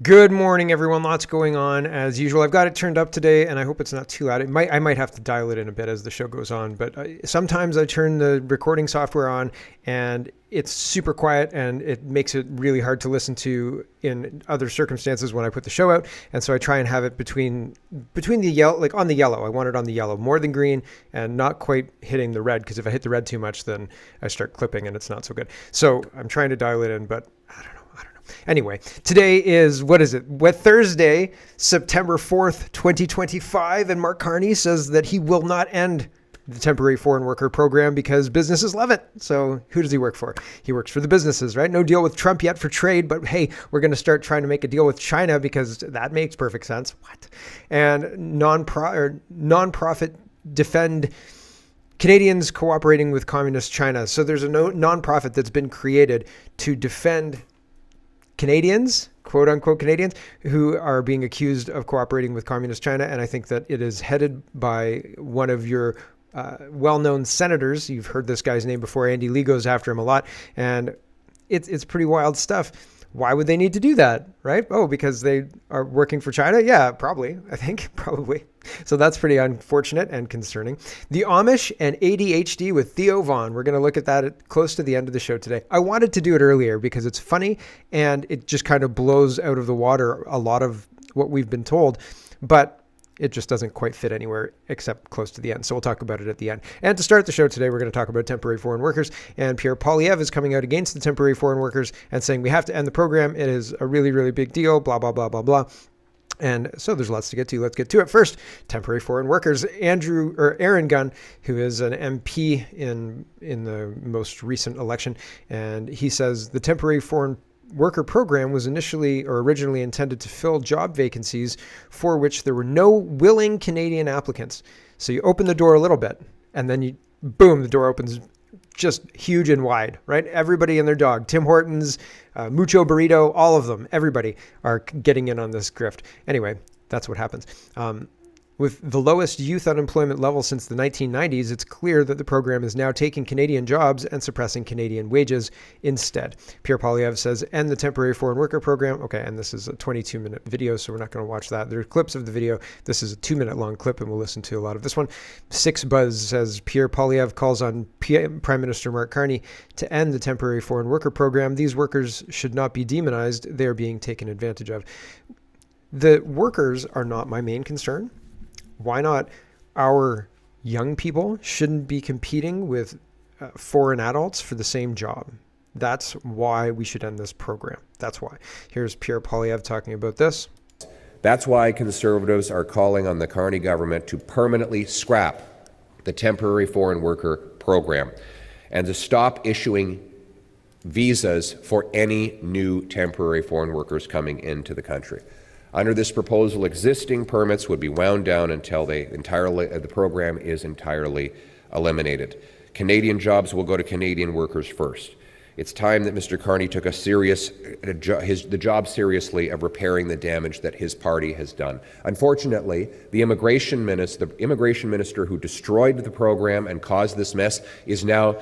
Good morning, everyone. Lots going on as usual. I've got it turned up today, and I hope it's not too loud. I might have to dial it in a bit as the show goes on, but sometimes I turn the recording software on, and it's super quiet, and it makes it really hard to listen to in other circumstances when I put the show out. And so I try and have it between the yellow, like on the yellow. I want it on the yellow more than green, and not quite hitting the red, because if I hit the red too much, then I start clipping, and it's not so good. So I'm trying to dial it in, but I don't know. Anyway, today is, Thursday, September 4th, 2025, and Mark Carney says that he will not end the temporary foreign worker program because businesses love it. So who does he work for? He works for the businesses, right? No deal with Trump yet for trade, but hey, we're going to start trying to make a deal with China because that makes perfect sense. What? And non-profit defend Canadians cooperating with communist China. So there's a non-profit that's been created to defend Canadians, quote unquote Canadians, who are being accused of cooperating with communist China. And I think that it is headed by one of your well-known senators. You've heard this guy's name before. Andy Lee goes after him a lot. And it's pretty wild stuff. Why would they need to do that, right? Oh, because they are working for China? Yeah, probably. I think probably. So that's pretty unfortunate and concerning. The Amish and ADHD with Theo Vaughn. We're going to look at that close to the end of the show today. I wanted to do it earlier because it's funny and it just kind of blows out of the water a lot of what we've been told, but it just doesn't quite fit anywhere except close to the end. So we'll talk about it at the end. And to start the show today, we're going to talk about temporary foreign workers. And Pierre Poilievre is coming out against the temporary foreign workers and saying we have to end the program. It is a really, really big deal, blah, blah, blah, blah, blah. And so there's lots to get to. Let's get to it. First, temporary foreign workers. Aaron Gunn, who is an MP in the most recent election, and he says the temporary foreign worker program was originally intended to fill job vacancies for which there were no willing Canadian applicants. So you open the door a little bit, and then boom, the door opens just huge and wide, right? Everybody and their dog, Tim Hortons, Mucho Burrito, all of them, everybody are getting in on this grift. Anyway, that's what happens. With the lowest youth unemployment level since the 1990s, it's clear that the program is now taking Canadian jobs and suppressing Canadian wages instead. Pierre Poilievre says, end the temporary foreign worker program. Okay, and this is a 22-minute video, so we're not going to watch that. There are clips of the video. This is a 2-minute long clip, and we'll listen to a lot of this one. Six Buzz says, Pierre Poilievre calls on Prime Minister Mark Carney to end the temporary foreign worker program. These workers should not be demonized. They are being taken advantage of. The workers are not my main concern. Why not? Our young people shouldn't be competing with foreign adults for the same job. That's why we should end this program. That's why. Here's Pierre Poilievre talking about this. That's why Conservatives are calling on the Carney government to permanently scrap the temporary foreign worker program and to stop issuing visas for any new temporary foreign workers coming into the country. Under this proposal, existing permits would be wound down until the program is entirely eliminated. Canadian jobs will go to Canadian workers first. It's time that Mr. Carney took the job seriously of repairing the damage that his party has done. Unfortunately, the immigration minister who destroyed the program and caused this mess is now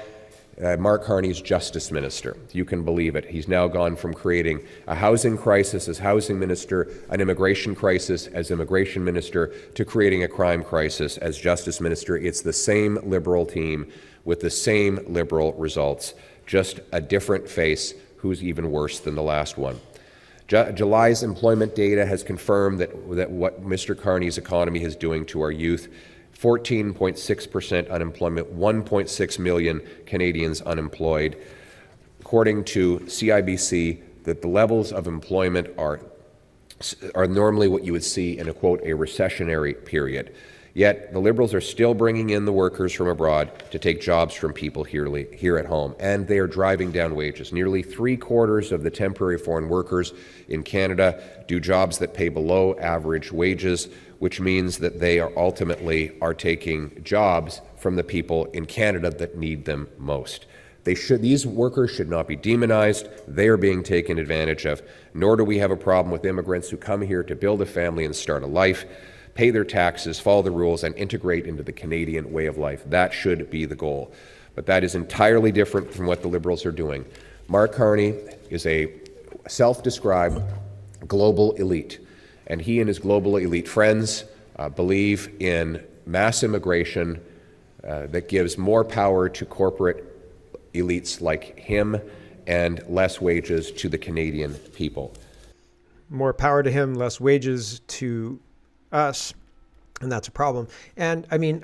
Mark Carney's justice minister. You can believe it. He's now gone from creating a housing crisis as housing minister, an immigration crisis as immigration minister, to creating a crime crisis as justice minister. It's the same Liberal team with the same Liberal results, just a different face who's even worse than the last one. July's employment data has confirmed that what Mr. Carney's economy is doing to our youth. 14.6% unemployment, 1.6 million Canadians unemployed. According to CIBC, that the levels of employment are normally what you would see in a, quote, a recessionary period. Yet the Liberals are still bringing in the workers from abroad to take jobs from people here at home, and they are driving down wages. Nearly 3/4 of the temporary foreign workers in Canada do jobs that pay below average wages, which means that they are ultimately taking jobs from the people in Canada that need them most. These workers should not be demonized. They are being taken advantage of. Nor do we have a problem with immigrants who come here to build a family and start a life, pay their taxes, follow the rules, and integrate into the Canadian way of life. That should be the goal. But that is entirely different from what the Liberals are doing. Mark Carney is a self-described global elite. And he and his global elite friends believe in mass immigration that gives more power to corporate elites like him and less wages to the Canadian people. More power to him, less wages to us, and that's a problem. And I mean,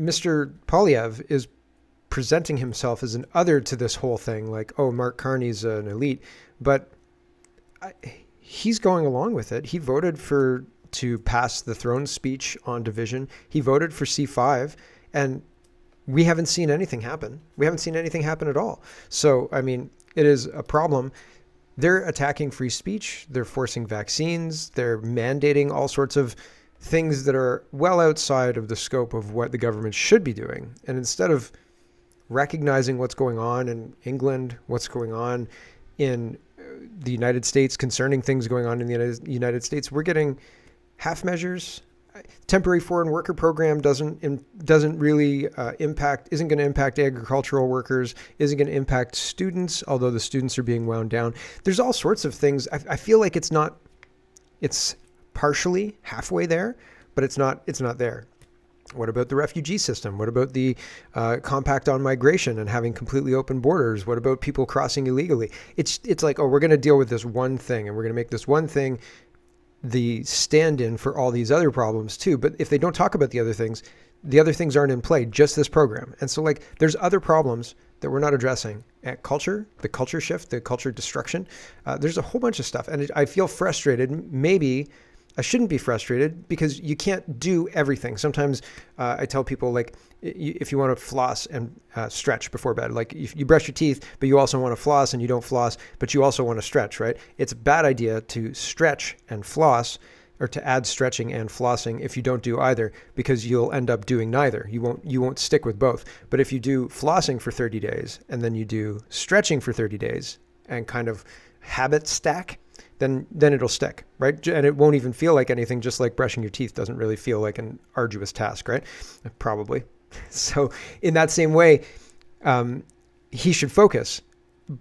Mr. Poilievre is presenting himself as an other to this whole thing, like, oh, Mark Carney's an elite, but he's going along with it. He voted to pass the throne speech on division. He voted for C5, and we haven't seen anything happen. We haven't seen anything happen at all. So, I mean, it is a problem. They're attacking free speech. They're forcing vaccines. They're mandating all sorts of things that are well outside of the scope of what the government should be doing. And instead of recognizing what's going on in England, what's going on in the United States concerning things going on in the United States, we're getting half measures. Temporary foreign worker program isn't really isn't going to impact agricultural workers, isn't going to impact students, although the students are being wound down. There's all sorts of things. I feel like it's partially halfway there, but it's not there. What about the refugee system? What about the compact on migration and having completely open borders? What about people crossing illegally? It's like, oh, we're going to deal with this one thing, and we're going to make this one thing the stand-in for all these other problems too. But if they don't talk about the other things aren't in play, just this program. And so, like, there's other problems that we're not addressing at culture, the culture shift, the culture destruction. There's a whole bunch of stuff. And I feel frustrated. Maybe I shouldn't be frustrated because you can't do everything. Sometimes I tell people, like, if you want to floss and stretch before bed, like if you brush your teeth, but you also want to floss, and you don't floss, but you also want to stretch, right? It's a bad idea to stretch and floss, or to add stretching and flossing if you don't do either, because you'll end up doing neither. You won't stick with both. But if you do flossing for 30 days and then you do stretching for 30 days and kind of habit stack, then it'll stick, right? And it won't even feel like anything, just like brushing your teeth doesn't really feel like an arduous task, right? Probably. So in that same way, he should focus.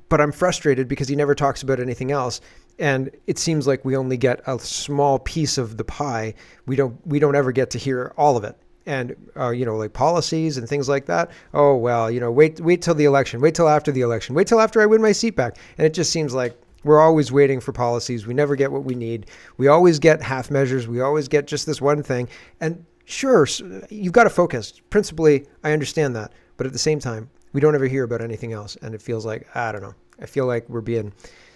But I'm frustrated because he never talks about anything else. And it seems like we only get a small piece of the pie. We don't ever get to hear all of it. And, like policies and things like that. Oh, well, wait till the election, wait till after the election, wait till after I win my seat back. And it just seems like we're always waiting for policies. We never get what we need. We always get half measures. We always get just this one thing. And sure, you've got to focus. Principally, I understand that. But at the same time, we don't ever hear about anything else. And it feels like, I don't know. I feel like we're being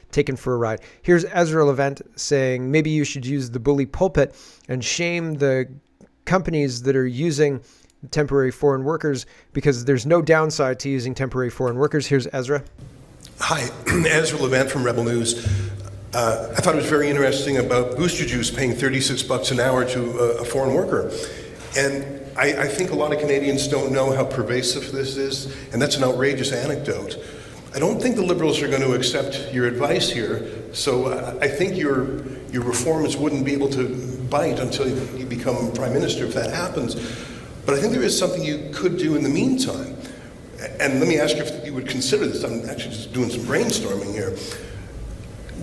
taken for a ride. Here's Ezra Levent saying, maybe you should use the bully pulpit and shame the companies that are using temporary foreign workers, because there's no downside to using temporary foreign workers. Here's Ezra. Hi, Ezra Levant from Rebel News. I thought it was very interesting about booster juice paying $36 an hour to a foreign worker. And I think a lot of Canadians don't know how pervasive this is, and that's an outrageous anecdote. I don't think the Liberals are going to accept your advice here, so I think your reforms wouldn't be able to bite until you become Prime Minister if that happens. But I think there is something you could do in the meantime. And let me ask you if you would consider this. I'm actually just doing some brainstorming here.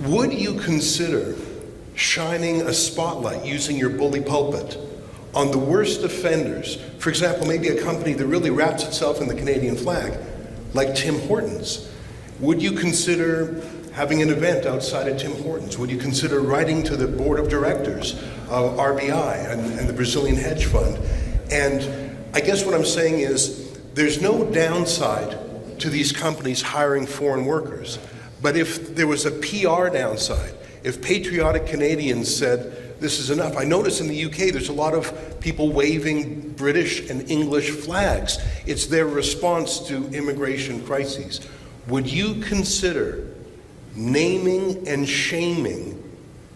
Would you consider shining a spotlight using your bully pulpit on the worst offenders? For example, maybe a company that really wraps itself in the Canadian flag, like Tim Hortons. Would you consider having an event outside of Tim Hortons? Would you consider writing to the board of directors of RBI and the Brazilian hedge fund? And I guess what I'm saying is, there's no downside to these companies hiring foreign workers. But if there was a PR downside, if patriotic Canadians said, this is enough. I notice in the UK there's a lot of people waving British and English flags. It's their response to immigration crises. Would you consider naming and shaming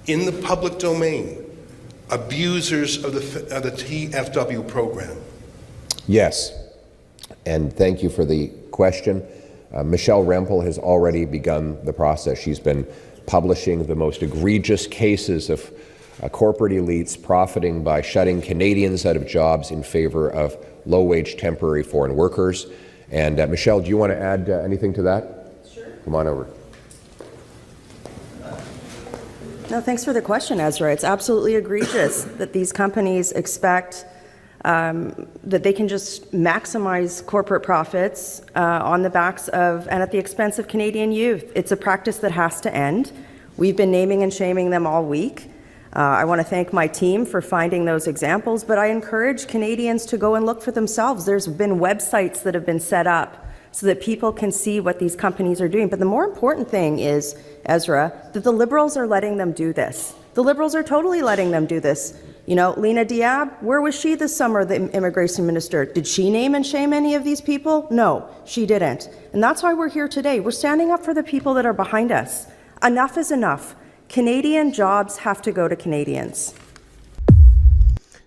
in the public domain abusers of the TFW program? Yes. And thank you for the question. Michelle Rempel has already begun the process. She's been publishing the most egregious cases of corporate elites profiting by shutting Canadians out of jobs in favor of low-wage temporary foreign workers. And Michelle, do you want to add anything to that? Sure. Come on over. No, thanks for the question, Ezra. It's absolutely egregious that these companies expect that they can just maximize corporate profits on the backs of and at the expense of Canadian youth. It's a practice that has to end. We've been naming and shaming them all week. I want to thank my team for finding those examples, but I encourage Canadians to go and look for themselves. There's been websites that have been set up so that people can see what these companies are doing. But the more important thing is, Ezra, that the Liberals are letting them do this. The Liberals are totally letting them do this. You know, Lena Diab, where was she this summer, the immigration minister? Did she name and shame any of these people? No, she didn't. And that's why we're here today. We're standing up for the people that are behind us. Enough is enough. Canadian jobs have to go to Canadians.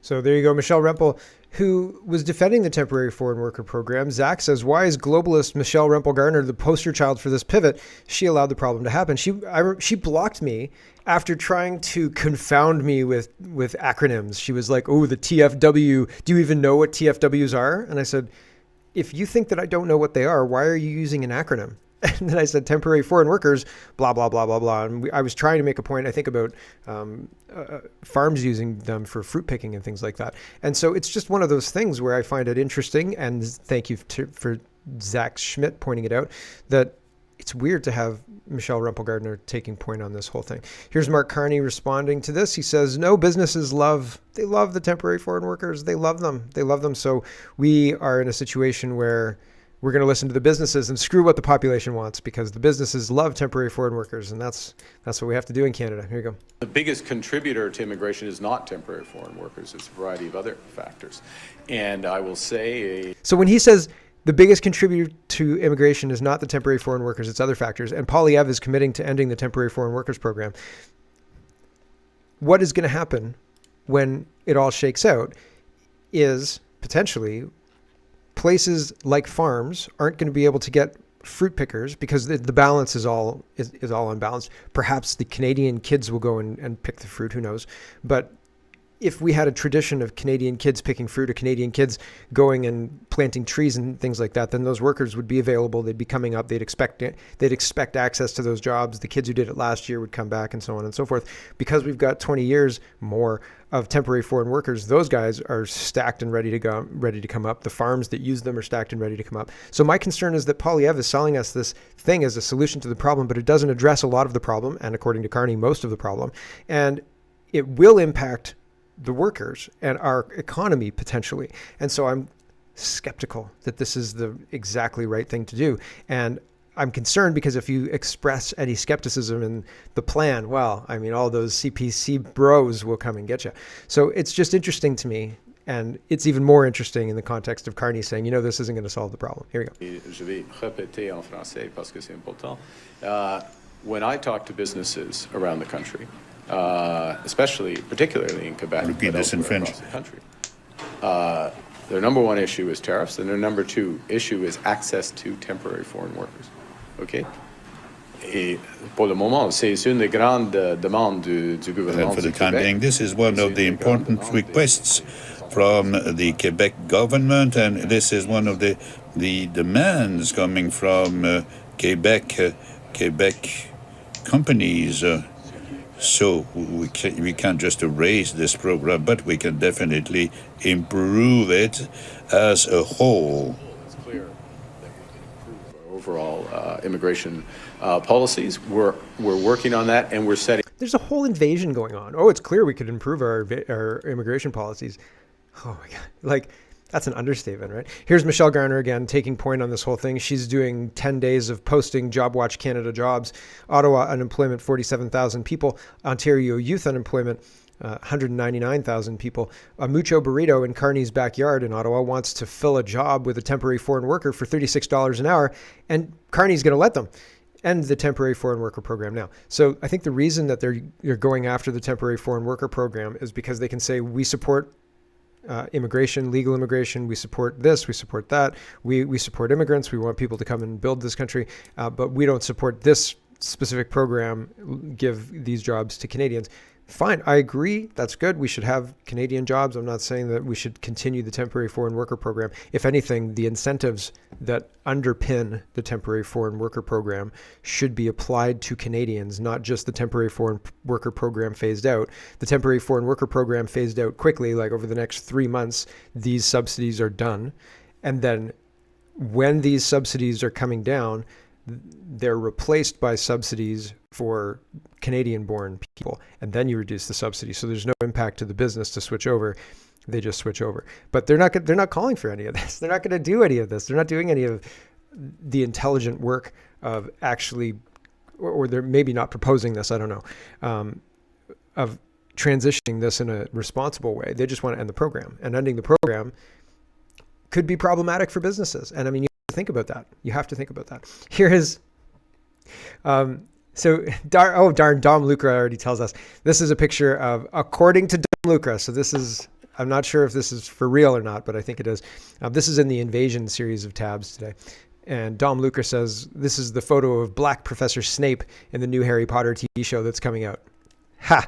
So there you go, Michelle Rempel, who was defending the temporary foreign worker program. Zach says, why is globalist Michelle Rempel Garner the poster child for this pivot? She allowed the problem to happen. She blocked me after trying to confound me with acronyms. She was like, oh, the TFW, do you even know what TFWs are? And I said, if you think that I don't know what they are, why are you using an acronym? And then I said, temporary foreign workers, blah, blah, blah, blah, blah. And I was trying to make a point, I think, about farms using them for fruit picking and things like that. And so it's just one of those things where I find it interesting, and thank you for Zach Schmidt pointing it out, that it's weird to have Michelle Rempel Gardner taking point on this whole thing. Here's Mark Carney responding to this. He says, no, businesses love the temporary foreign workers. They love them. They love them. So we are in a situation where we're going to listen to the businesses and screw what the population wants, because the businesses love temporary foreign workers, and that's what we have to do in Canada. Here you go. The biggest contributor to immigration is not temporary foreign workers. It's a variety of other factors. And I will say... So when he says the biggest contributor to immigration is not the temporary foreign workers, it's other factors, and Poilievre is committing to ending the temporary foreign workers program, what is going to happen when it all shakes out is potentially places like farms aren't going to be able to get fruit pickers because the balance is all unbalanced. Perhaps the Canadian kids will go and pick the fruit, who knows? But if we had a tradition of Canadian kids picking fruit or Canadian kids going and planting trees and things like that, then those workers would be available. They'd be coming up. They'd expect access to those jobs. The kids who did it last year would come back, and so on and so forth. Because we've got 20 years more of temporary foreign workers, those guys are stacked and ready to come up. The farms that use them are stacked and ready to come up. So my concern is that Poilievre is selling us this thing as a solution to the problem, but it doesn't address a lot of the problem, and according to Carney, most of the problem. And it will impact the workers and our economy potentially. And so I'm skeptical that this is the exactly right thing to do. And I'm concerned because if you express any skepticism in the plan, well, I mean, all those CPC bros will come and get you. So it's just interesting to me. And it's even more interesting in the context of Carney saying, this isn't going to solve the problem. Here we go. Je vais répéter en français parce que c'est important. When I talk to businesses around the country, particularly in Quebec, repeat this in French. Across the country, their number one issue is tariffs, and their number two issue is access to temporary foreign workers. Okay? Et pour le moment, c'est une des grandes demandes du gouvernement And for the du time Québec. being, this is one of the important requests from the Quebec government, and this is one of the demands coming from Quebec companies. So we can't just erase this program, but we can definitely improve it as a whole. It's clear that we can improve our overall immigration policies. We're working on that, and we're setting. There's a whole invasion going on. Oh, it's clear we could improve our immigration policies. Oh my God. That's an understatement, right? Here's Michelle Garner again, taking point on this whole thing. She's doing 10 days of posting Job Watch Canada jobs. Ottawa unemployment, 47,000 people. Ontario youth unemployment, 199,000 people. A Mucho Burrito in Carney's backyard in Ottawa wants to fill a job with a temporary foreign worker for $36 an hour, and Carney's going to let them end the temporary foreign worker program now. So I think the reason that they're going after the temporary foreign worker program is because they can say, we support immigration, legal immigration. We support this. We support that. We support immigrants. We want people to come and build this country. But we don't support this specific program, give these jobs to Canadians. Fine, I agree. That's good. We should have Canadian jobs. I'm not saying that we should continue the temporary foreign worker program. If anything, the incentives that underpin the temporary foreign worker program should be applied to Canadians, not just the temporary foreign worker program phased out. The temporary foreign worker program phased out quickly, like over the next 3 months, these subsidies are done. And then when these subsidies are coming down, they're replaced by subsidies for Canadian-born people, and then you reduce the subsidy. So there's no impact to the business to switch over. They just switch over. But they're not calling for any of this. They're not going to do any of this. They're not doing any of the intelligent work of actually, or they're maybe not proposing this, I don't know, of transitioning this in a responsible way. They just want to end the program. And ending the program could be problematic for businesses. And I mean, you have to think about that. You have to think about that. Here is, Dom Lucra already tells us. This is a picture of, according to Dom Lucra, so this is, I'm not sure if this is for real or not, but I think it is. This is in the Invasion series of tabs today. And Dom Lucra says, this is the photo of Black Professor Snape in the new Harry Potter TV show that's coming out. Ha!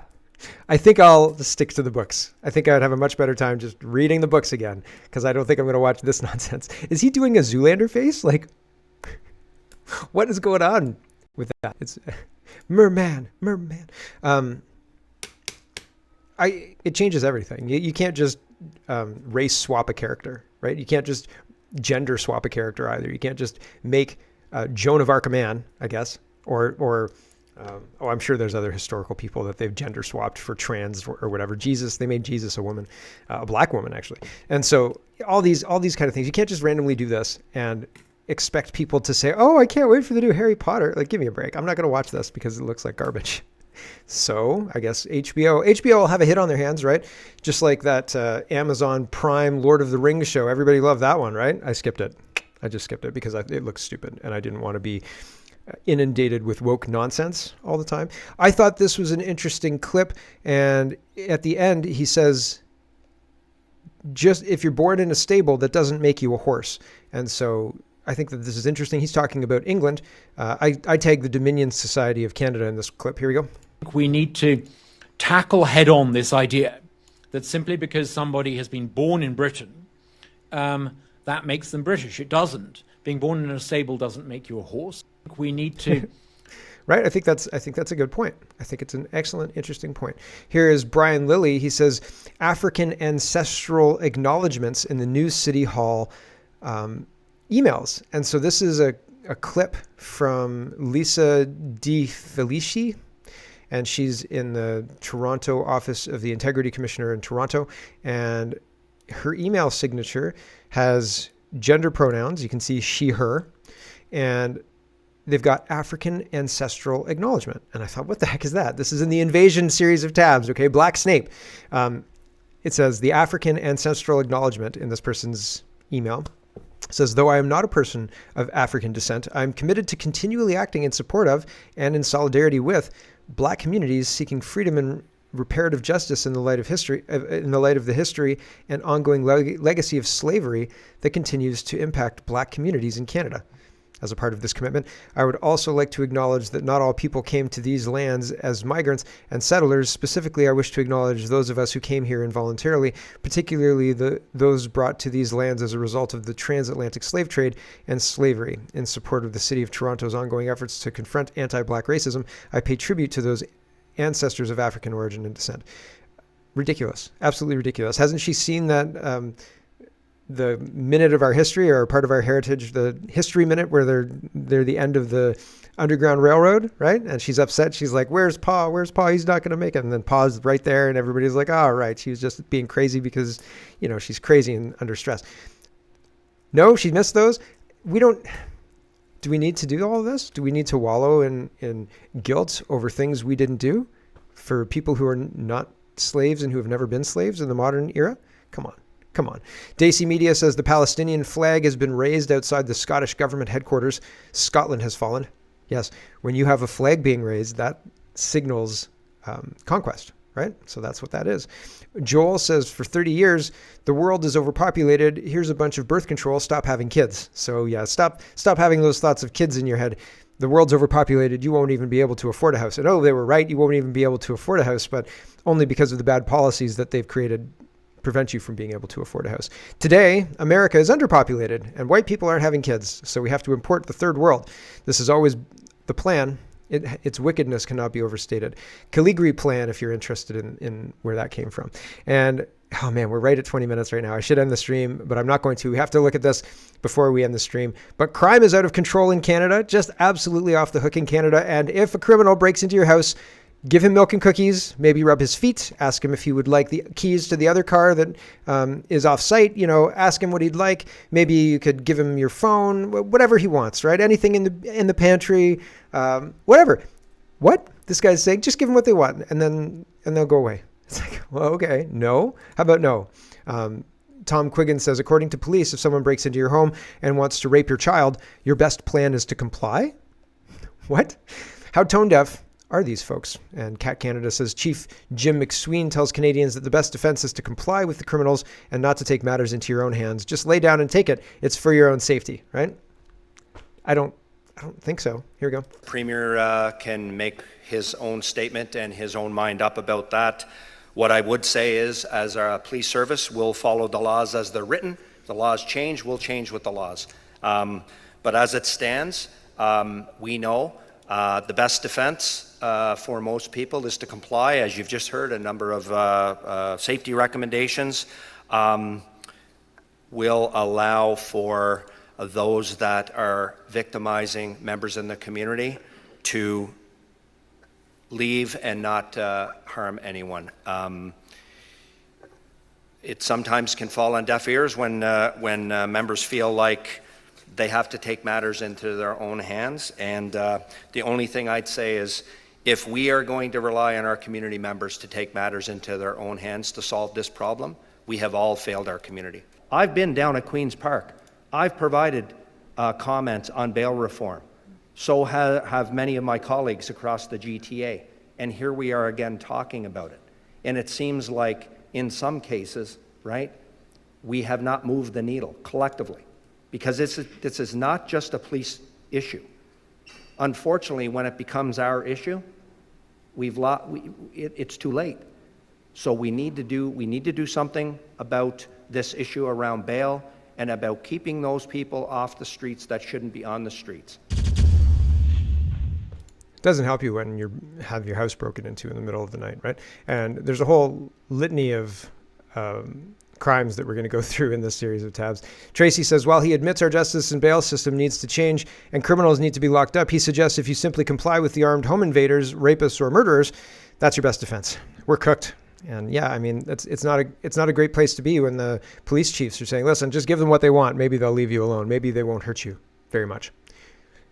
I think I'll stick to the books. I think I'd have a much better time just reading the books again, because I don't think I'm going to watch this nonsense. Is he doing a Zoolander face? Like, what is going on with that? It's merman. It changes everything. You can't just race swap a character, right? You can't just gender swap a character either. You can't just make Joan of Arc a man, I guess, or I'm sure there's other historical people that they've gender swapped for trans or whatever. Jesus, they made Jesus a woman, a black woman actually. And so all these kind of things, you can't just randomly do this and expect people to say, "Oh, I can't wait for the new Harry Potter." Like, give me a break. I'm not going to watch this because it looks like garbage. So I guess HBO will have a hit on their hands, right? Just like that Amazon Prime Lord of the Rings show. Everybody loved that one, right? I skipped it. I just skipped it because it looked stupid and I didn't want to be inundated with woke nonsense all the time. I thought this was an interesting clip. And at the end, he says, just if you're born in a stable, that doesn't make you a horse. And so I think that this is interesting. He's talking about England. I tag the Dominion Society of Canada in this clip. Here we go. We need to tackle head on this idea that simply because somebody has been born in Britain, that makes them British. It doesn't. Being born in a stable doesn't make you a horse. We need to... Right. I think that's a good point. I think it's an excellent, interesting point. Here is Brian Lilly. He says, African ancestral acknowledgements in the new City Hall emails. And so this is a clip from Lisa Di Felici, and she's in the Toronto office of the Integrity Commissioner in Toronto. And her email signature has gender pronouns. You can see she, her, and they've got African ancestral acknowledgement. And I thought, what the heck is that? This is in the Invasion series of tabs, okay? Black Snape. It says the African ancestral acknowledgement in this person's email. It says, though I am not a person of African descent, I'm committed to continually acting in support of and in solidarity with Black communities seeking freedom and reparative justice in the light of the history and ongoing legacy of slavery that continues to impact Black communities in Canada. As a part of this commitment, I would also like to acknowledge that not all people came to these lands as migrants and settlers. Specifically, I wish to acknowledge those of us who came here involuntarily, particularly those brought to these lands as a result of the transatlantic slave trade and slavery. In support of the City of Toronto's ongoing efforts to confront anti-Black racism, I pay tribute to those ancestors of African origin and descent. Ridiculous. Absolutely ridiculous. Hasn't she seen that... the minute of our history, or part of our heritage, the history minute, where they're the end of the Underground Railroad, right? And she's upset. She's like, where's Pa? He's not going to make it. And then Pa's right there, and everybody's like, oh, right. She was just being crazy because, she's crazy and under stress. No, she missed those. Do we need to do all of this? Do we need to wallow in guilt over things we didn't do for people who are not slaves and who have never been slaves in the modern era? Come on. Daisy Media says the Palestinian flag has been raised outside the Scottish government headquarters. Scotland has fallen. Yes, when you have a flag being raised, that signals conquest, right? So that's what that is. Joel says for 30 years, the world is overpopulated. Here's a bunch of birth control. Stop having kids. So yeah, stop having those thoughts of kids in your head. the world's overpopulated, you won't even be able to afford a house. And oh, they were right, you won't even be able to afford a house, but only because of the bad policies that they've created prevent you from being able to afford a house. Today, America is underpopulated and white people aren't having kids, so we have to import the third world. This is always the plan. Its wickedness cannot be overstated. Caligari plan, if you're interested in where that came from. And oh man, we're right at 20 minutes right now. I should end the stream, but I'm not going to. We have to look at this before we end the stream. But crime is out of control in Canada, just absolutely off the hook in Canada. And if a criminal breaks into your house, give him milk and cookies, maybe rub his feet, ask him if he would like the keys to the other car that is off site, ask him what he'd like. Maybe you could give him your phone, whatever he wants, right? Anything in the pantry, whatever. What? This guy's saying, just give them what they want and they'll go away. It's like, well, okay, no. How about no? Tom Quiggin says, according to police, if someone breaks into your home and wants to rape your child, your best plan is to comply? What? How tone deaf are these folks? And Cat Canada says, Chief Jim McSween tells Canadians that the best defense is to comply with the criminals and not to take matters into your own hands. Just lay down and take it. It's for your own safety, right? I don't think so. Here we go. Premier can make his own statement and his own mind up about that. What I would say is, as a police service, we'll follow the laws as they're written. If the laws change, we'll change with the laws. But as it stands, we know the best defense for most people is to comply. As you've just heard, a number of safety recommendations will allow for those that are victimizing members in the community to leave and not harm anyone. It sometimes can fall on deaf ears when members feel like they have to take matters into their own hands. And the only thing I'd say is, if we are going to rely on our community members to take matters into their own hands to solve this problem, we have all failed our community. I've been down at Queen's Park. I've provided comments on bail reform. So have many of my colleagues across the GTA. And here we are again talking about it. And it seems like in some cases, right, we have not moved the needle collectively. Because this is not just a police issue. Unfortunately, when it becomes our issue, it's too late. So we need to do something about this issue around bail and about keeping those people off the streets that shouldn't be on the streets. It doesn't help you when you have your house broken into in the middle of the night, right? And there's a whole litany of crimes that we're going to go through in this series of tabs. Tracy says, while he admits our justice and bail system needs to change and criminals need to be locked up, he suggests if you simply comply with the armed home invaders, rapists, or murderers, that's your best defense. We're cooked. And yeah, I mean, it's not a great place to be when the police chiefs are saying, listen, just give them what they want. Maybe they'll leave you alone. Maybe they won't hurt you very much.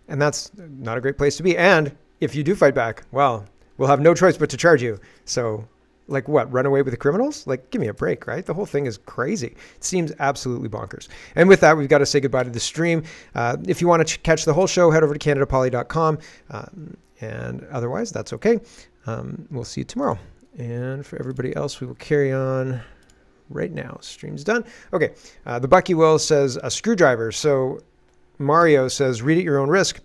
And that's not a great place to be. And if you do fight back, well, we'll have no choice but to charge you. So like what, run away with the criminals? Like, give me a break, right? The whole thing is crazy. It seems absolutely bonkers. And with that, we've got to say goodbye to the stream. If you want to catch the whole show, head over to CanadaPoly.com. And otherwise, that's okay. We'll see you tomorrow. And for everybody else, we will carry on right now. Stream's done. Okay. The Bucky Will says a screwdriver. So Mario says, read at your own risk.